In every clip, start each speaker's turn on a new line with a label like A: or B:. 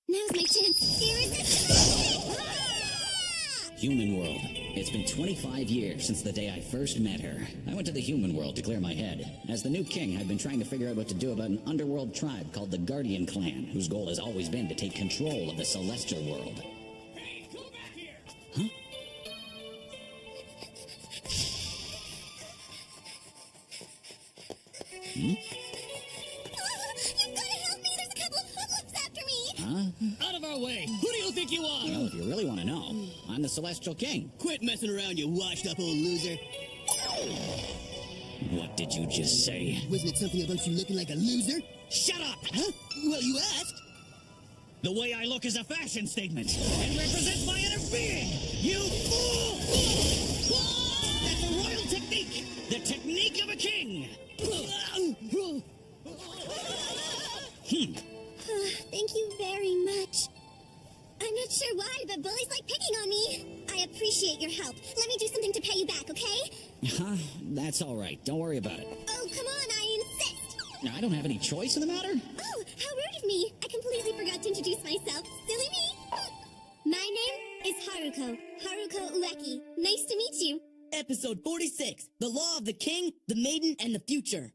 A: Now's my chance. Irresistible!
B: Human world. It's been 25 years since the day I first met her. I went to the human world to clear my head. As the new king, I've been trying to figure out what to do about an underworld tribe called the Guardian Clan, whose goal has always been to take control of the celestial world.
C: Hey, come back here!
B: Huh?
A: You've gotta help me! There's a couple of hoodlums after me!
B: Huh?
C: Out of our way! Who do you think you are?
B: Well, if you really want to know, I'm the Celestial King.
C: Quit messing around, you washed-up old loser.
B: What did you just say?
C: Wasn't it something about you looking like a loser?
B: Shut up!
C: Huh? Well, you asked.
B: The way I look is a fashion statement and represents my inner being! You fool! That's a royal technique! The technique of a king!
A: Thank you very much. I'm not sure why, but bullies like picking on me. I appreciate your help. Let me do something to pay you back, okay?
B: Huh? That's all right. Don't worry about it.
A: Oh, come on, I insist.
B: I don't have any choice in the matter.
A: Oh, how rude of me. I completely forgot to introduce myself. Silly me. My name is Haruko. Haruko Ueki. Nice to meet you.
D: Episode 46, The Law of the King, the Maiden, and the Future.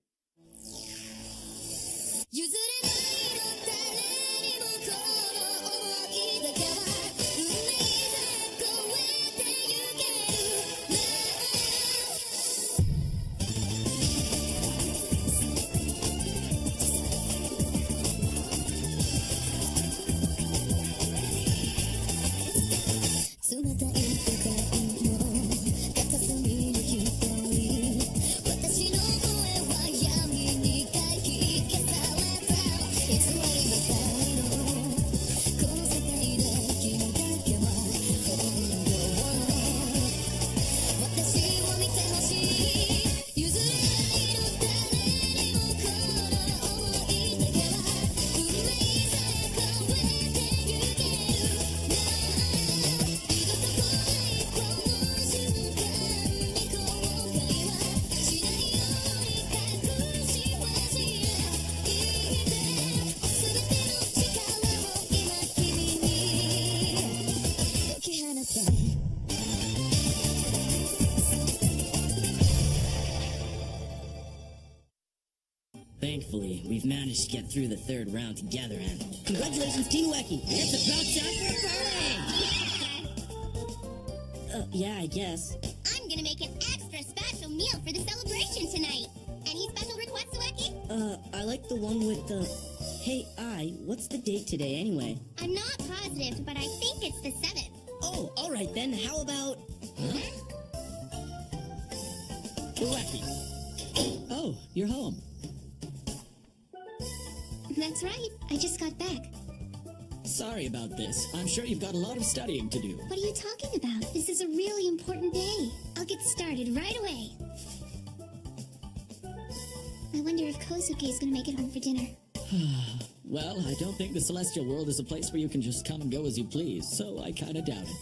D: Thankfully, we've managed to get through the third round together, and congratulations, Team Ueki! It's about time for a party! Yeah, I guess.
A: I'm gonna make an extra special meal for the celebration tonight. Any special requests, Ueki?
D: I like the one with the... Hey, what's the date today, anyway?
A: I'm not positive, but I think it's the 7th.
D: Oh, alright then, how about...
B: Ueki. Oh, you're home.
A: That's right. I just got back.
B: Sorry about this. I'm sure you've got a lot of studying to do.
A: What are you talking about? This is a really important day. I'll get started right away. I wonder if Kosuke is gonna make it home for dinner.
B: Well, I don't think the celestial world is a place where you can just come and go as you please, so I kinda doubt it.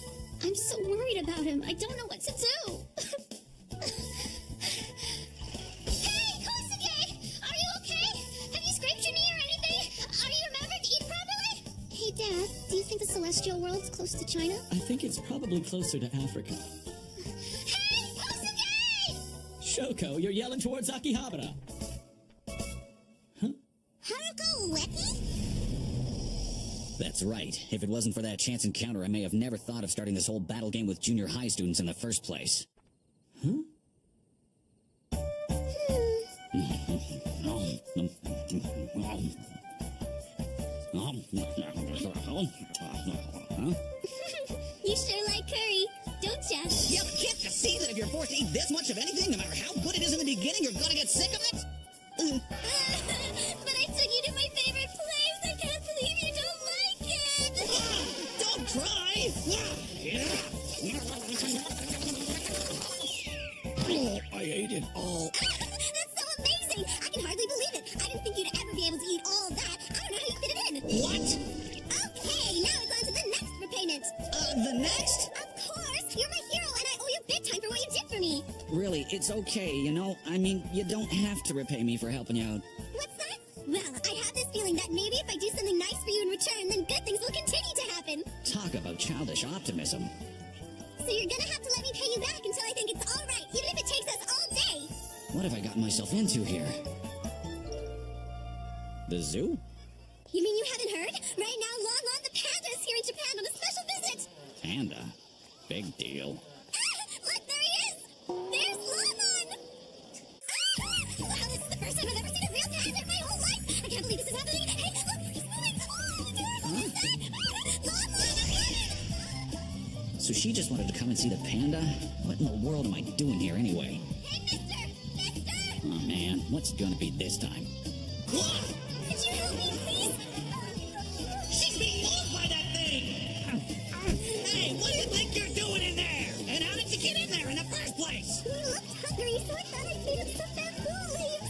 A: I'm so worried about him. I don't know what to do. Hey, Kosuke! Are you okay? Have you scraped your knee or anything? Are you remembered to eat properly? Hey, Dad, do you think the celestial world's close to China?
B: I think it's probably closer to Africa.
A: Hey, Kosuke!
B: Shoko, you're yelling towards Akihabara. Huh?
A: Haruko Ueki?
B: That's right. If it wasn't for that chance encounter, I may have never thought of starting this whole battle game with junior high students in the first place. Huh?
A: You sure like curry, don't ya?
D: Yeah, but can't you see that if you're forced to eat this much of anything, no matter how good it is in the beginning, you're gonna get sick of it?
A: But I took you to my favorite place. I can't believe you don't like it.
D: Don't cry!
B: I ate it all.
A: That's so amazing. I can hardly believe it. I didn't think you'd ever be able to eat all of that. I don't know how you fit it in.
D: What?
A: Okay, now it's on to the next repayment.
D: The next?
A: Of course. You're my hero, and I owe you big time for what you did for me.
B: Really, it's okay, you know? I mean, you don't have to repay me for helping you out.
A: What's that? Well, I have this feeling that maybe if I do something nice for you in return, then good things things will continue to happen.
B: Talk about childish optimism.
A: So you're gonna have to let me pay you back until I think it's all right, even if it takes us all day.
B: What have I gotten myself into here? The zoo?
A: You mean you haven't heard? Right now, Lon the panda is here in Japan on a special visit.
B: Panda? Big deal.
A: Look, there he is! There's Lon! Wow, this is the first time I've ever seen a real panda in my whole life! I can't believe this is happening! Hey, look, he's moving! Oh, adorable! Who's that? Lon!
B: So she just wanted to come and see the panda? What in the world am I doing here anyway?
A: Hey, mister! Mister!
B: Oh man, what's it gonna be this time?
A: Could you help me, please?
D: She's being moved by that thing! Hey, what do you think you're doing in there? And how did you get in there in the first place?
A: He looked hungry, so I thought I'd feed him some bamboo leaves.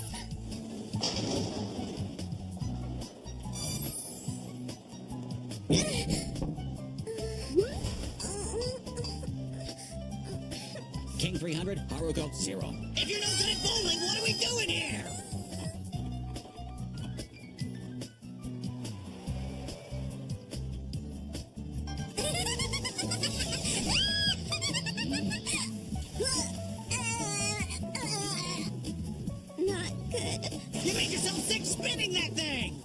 B: King 300, Haruko 0.
D: If you're no good at bowling, what are we doing here?
A: Not good.
D: You made yourself sick spinning that thing!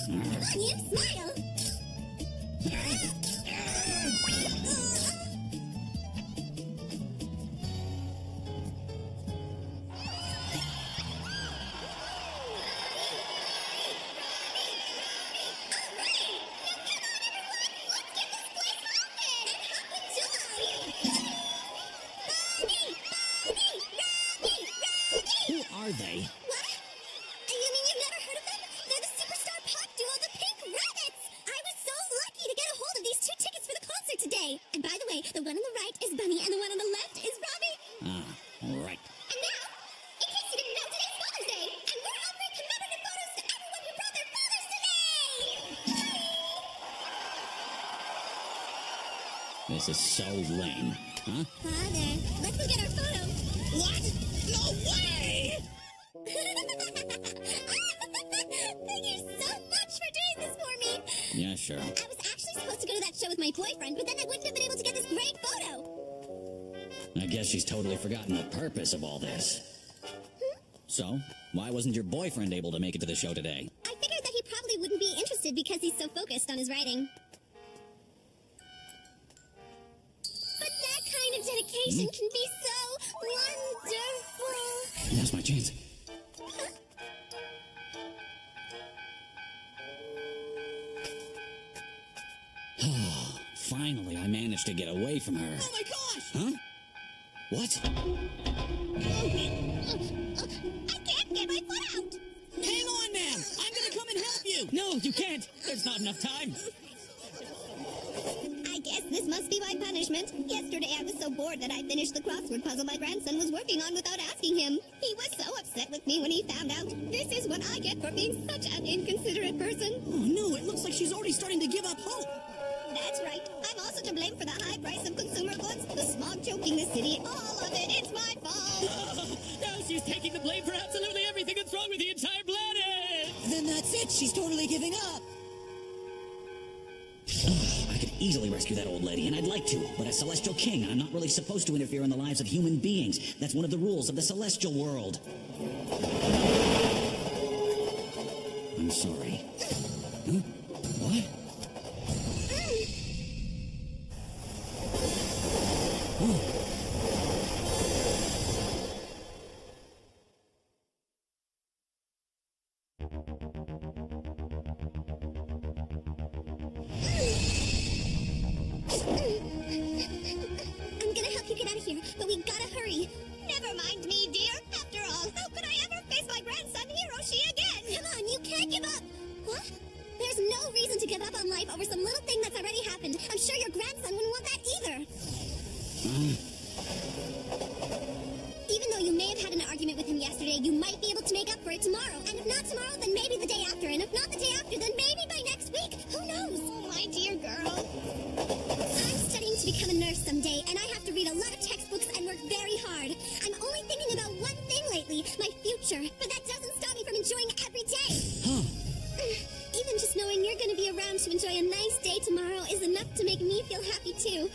A: Come on, you smile.
B: Who are they?
A: What? You mean you've never heard of them? They're the superstar pop duo, the Pink Rabbits! I was so lucky to get a hold of these 2 tickets for the concert today. And by the way, the one on the right is Bunny and the one on the left is Robbie.
B: Ah, right.
A: And now, in case you didn't know, today's Father's Day! And we're offering commemorative photos to everyone who brought their fathers today!
B: This is so lame. Huh?
A: Father, let's go get our photo.
D: What? No way!
A: Thank you so much for doing this for me.
B: Yeah, sure.
A: I was actually supposed to go to that show with my boyfriend, but then I wouldn't have been able to get this great photo.
B: I guess she's totally forgotten the purpose of all this. So, why wasn't your boyfriend able to make it to the show today?
A: I figured that he probably wouldn't be interested because he's so focused on his writing. But that kind of dedication can be so wonderful.
B: Now's my chance. Finally, I managed to get away from her.
D: Oh my gosh!
B: Huh? What?
A: I can't get my foot out.
D: Hang on, ma'am! I'm gonna come and help you!
C: No, you can't. There's not enough time.
A: I guess this must be my punishment. Yesterday I was so bored that I finished the crossword puzzle my grandson was working on without asking him. He was so upset with me when he found out. This is what I get for being such an inconsiderate person.
D: Oh no, it looks like she's already starting to give up hope.
A: That's right. I'm also to blame for the high price of consumer goods, the smog choking the city, all of it. It's my fault.
C: Now she's taking the blame for absolutely everything that's wrong with the entire planet.
D: Then that's it. She's totally giving up.
B: I could easily rescue that old lady, and I'd like to, but as Celestial King, I'm not really supposed to interfere in the lives of human beings. That's one of the rules of the Celestial world. I'm sorry. Huh? What?
A: I'm gonna help you get out of here, but we gotta hurry. Never mind me, dear. After all, how could I ever face my grandson Hiroshi again? Come on, you can't give up. What? There's no reason to give up on life over some little thing that's already happened. I'm sure your grandson wouldn't want that either. Even though you may have had an argument with him yesterday, you might be able to make up for it tomorrow. And if not tomorrow, then maybe the day after. And if not the day after, then maybe by next week. Who knows? Oh, my dear girl. I'm studying to become a nurse someday, and I have to read a lot of textbooks and work very hard. I'm only thinking about one thing lately, my future. But that doesn't stop me from enjoying every day.
B: Huh.
A: Even just knowing you're gonna to enjoy a nice day tomorrow is enough to make me feel happy too.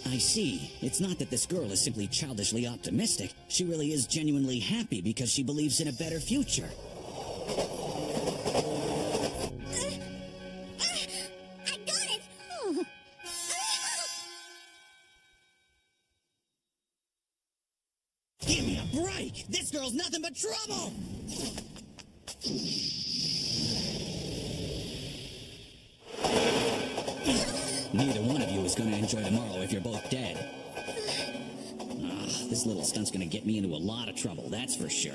B: I see. It's not that this girl is simply childishly optimistic. She really is genuinely happy because she believes in a better future.
A: I got it! Oh.
D: Give me a break! This girl's nothing but trouble!
B: Neither one of you is going to enjoy tomorrow if you're both dead. This little stunt's going to get me into a lot of trouble, that's for sure.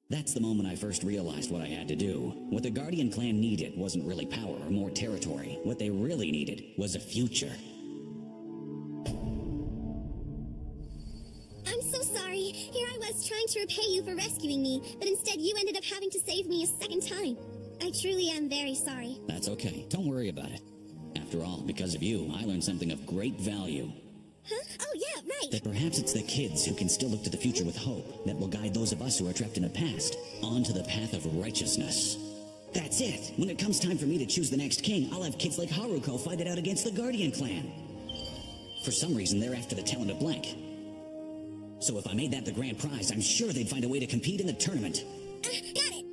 B: That's the moment I first realized what I had to do. What the Guardian clan needed wasn't really power or more territory. What they really needed was a future.
A: I'm so sorry. Here I was trying to repay you for rescuing me, but instead you ended up having to save me a second time. I truly am very sorry.
B: That's okay. Don't worry about it. After all, because of you, I learned something of great value.
A: Huh? Oh, yeah, right.
B: That perhaps it's the kids who can still look to the future with hope that will guide those of us who are trapped in the past onto the path of righteousness. That's it. When it comes time for me to choose the next king, I'll have kids like Haruko fight it out against the Guardian clan. For some reason, they're after the talent of blank. So if I made that the grand prize, I'm sure they'd find a way to compete in the tournament.
A: Got it.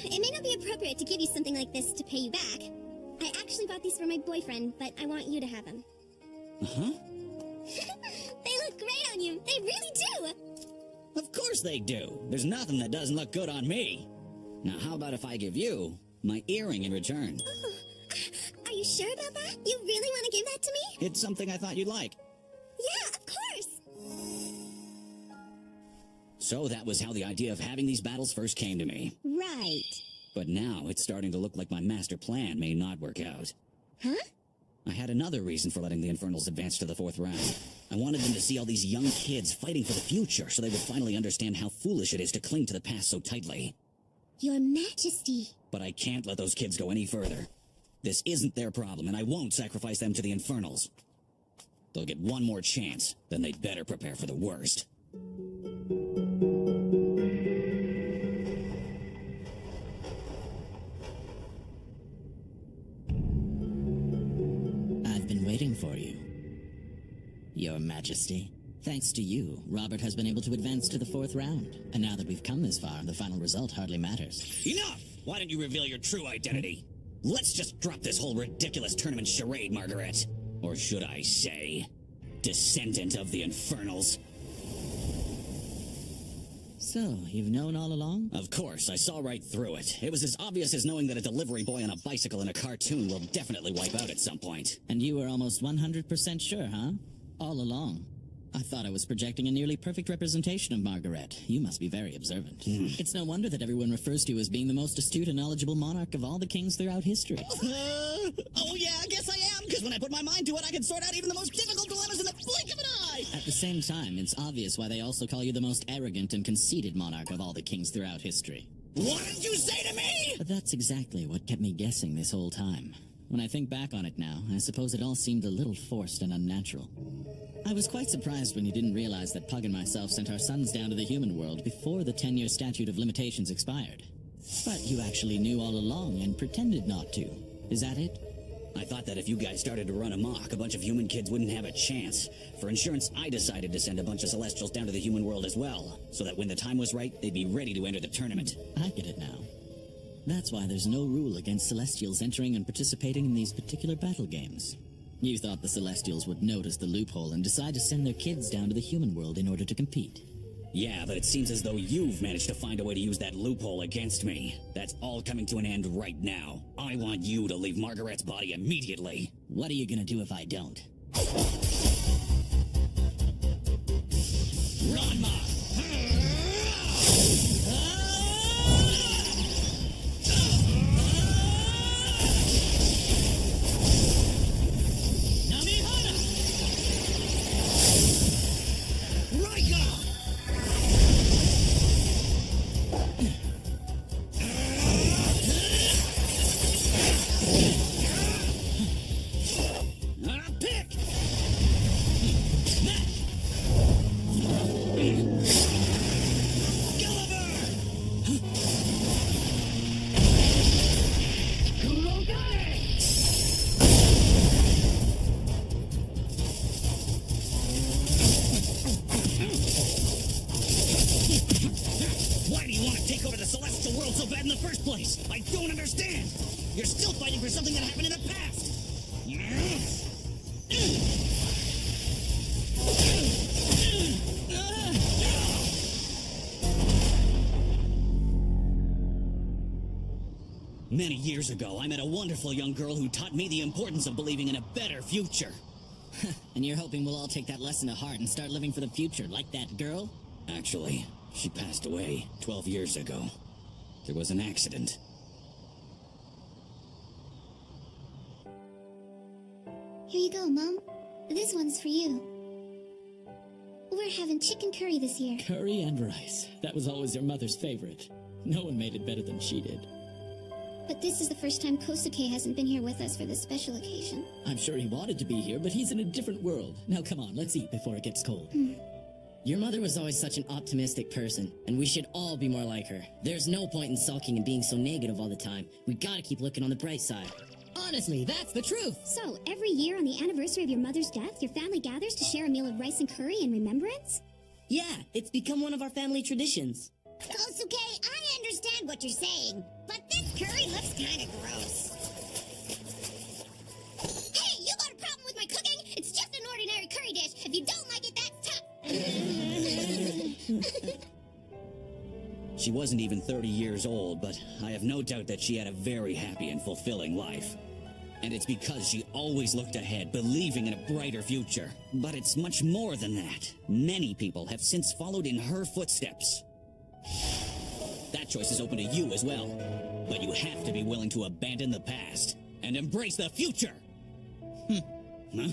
A: It may not be appropriate to give you something like this to pay you back. I actually bought these for my boyfriend, but I want you to have them.
B: Uh-huh.
A: They look great on you. They really do.
B: Of course they do. There's nothing that doesn't look good on me. Now, how about if I give you my earring in return?
A: Oh, are you sure about that? You really want to give that to me?
B: It's something I thought you'd like.
A: Yeah, of course.
B: So that was how the idea of having these battles first came to me.
A: Right.
B: But now it's starting to look like my master plan may not work out.
A: Huh?
B: I had another reason for letting the Infernals advance to the 4th round. I wanted them to see all these young kids fighting for the future so they would finally understand how foolish it is to cling to the past so tightly.
A: Your Majesty.
B: But I can't let those kids go any further. This isn't their problem, and I won't sacrifice them to the Infernals. They'll get one more chance, then they'd better prepare for the worst.
E: Waiting for you, Your Majesty. Thanks to you, Robert has been able to advance to the 4th round. And now that we've come this far, the final result hardly matters.
B: Enough! Why don't you reveal your true identity? Let's just drop this whole ridiculous tournament charade, Margaret. Or should I say, descendant of the Infernals.
E: So, you've known all along?
B: Of course, I saw right through it. It was as obvious as knowing that a delivery boy on a bicycle in a cartoon will definitely wipe out at some point.
E: And you were almost 100% sure, huh? All along. I thought I was projecting a nearly perfect representation of Margaret. You must be very observant. It's no wonder that everyone refers to you as being the most astute and knowledgeable monarch of all the kings throughout history.
D: Oh yeah, I guess I am, because when I put my mind to it, I can sort out even the most difficult dilemmas in the blink of an eye!
E: At the same time, it's obvious why they also call you the most arrogant and conceited monarch of all the kings throughout history.
D: What did you say to me?
E: But that's exactly what kept me guessing this whole time. When I think back on it now, I suppose it all seemed a little forced and unnatural. I was quite surprised when you didn't realize that Pug and myself sent our sons down to the human world before the 10-year statute of limitations expired. But you actually knew all along and pretended not to. Is that it?
B: I thought that if you guys started to run amok, a bunch of human kids wouldn't have a chance. For insurance, I decided to send a bunch of Celestials down to the human world as well, so that when the time was right, they'd be ready to enter the tournament.
E: I get it now. That's why there's no rule against Celestials entering and participating in these particular battle games. You thought the Celestials would notice the loophole and decide to send their kids down to the human world in order to compete.
B: Yeah, but it seems as though you've managed to find a way to use that loophole against me. That's all coming to an end right now. I want you to leave Margaret's body immediately.
E: What are you gonna do if I don't?
B: Ranma!
D: Pick! that in the first place? I don't understand. You're still fighting for something that happened in the past.
B: Many years ago, I met a wonderful young girl who taught me the importance of believing in a better future.
E: And you're hoping we'll all take that lesson to heart and start living for the future, like that girl?
B: Actually, she passed away 12 years ago. There was an accident.
A: Here you go, Mom. This one's for you. We're having chicken curry this year.
C: Curry and rice. That was always your mother's favorite. No one made it better than she did.
A: But this is the first time Kosuke hasn't been here with us for this special occasion.
C: I'm sure he wanted to be here, but he's in a different world. Now come on, let's eat before it gets cold.
E: Your mother was always such an optimistic person, and we should all be more like her. There's no point in sulking and being so negative all the time. We gotta keep looking on the bright side.
C: Honestly, that's the truth.
A: So, every year on the anniversary of your mother's death, your family gathers to share a meal of rice and curry in remembrance?
F: Yeah, it's become one of our family traditions.
A: Kosuke, I understand what you're saying, but this curry looks kind of gross. Hey, you got a problem with my cooking? It's just an ordinary curry dish. If you don't like it, that's tough.
B: She wasn't even 30 years old, but I have no doubt that she had a very happy and fulfilling life. And it's because she always looked ahead, believing in a brighter future. But it's much more than that. Many people have since followed in her footsteps. That choice is open to you as well. But you have to be willing to abandon the past and embrace the future. Huh?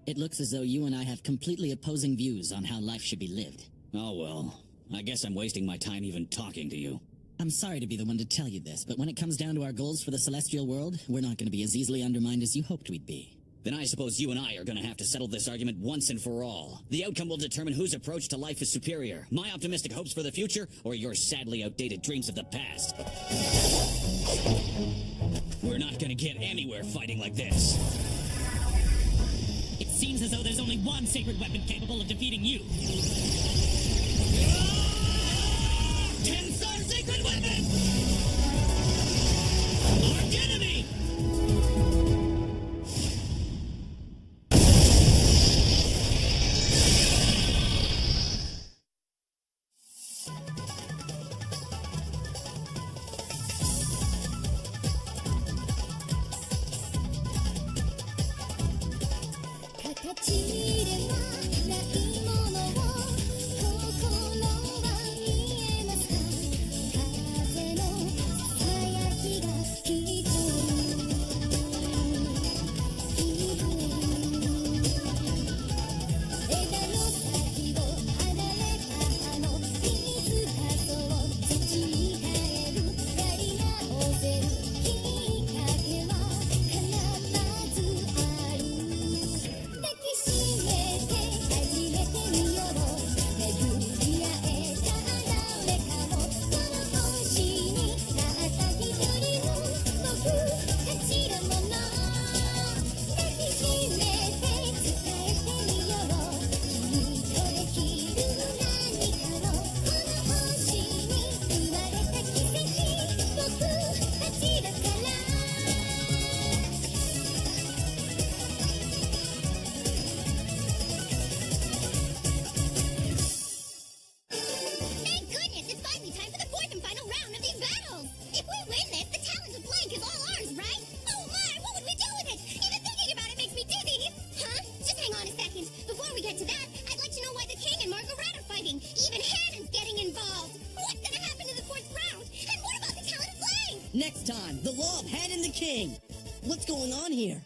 E: It looks as though you and I have completely opposing views on how life should be lived.
B: Oh well, I guess I'm wasting my time even talking to you.
E: I'm sorry to be the one to tell you this, but when it comes down to our goals for the celestial world, we're not going to be as easily undermined as you hoped we'd be.
B: Then I suppose you and I are going to have to settle this argument once and for all. The outcome will determine whose approach to life is superior. My optimistic hopes for the future, or your sadly outdated dreams of the past. We're not going to get anywhere fighting like this.
C: It seems as though there's only one sacred weapon capable of defeating you.
D: Tensar Sacred Weapon! Arch enemy!
F: Next time, the law of Head and the King. What's going on here?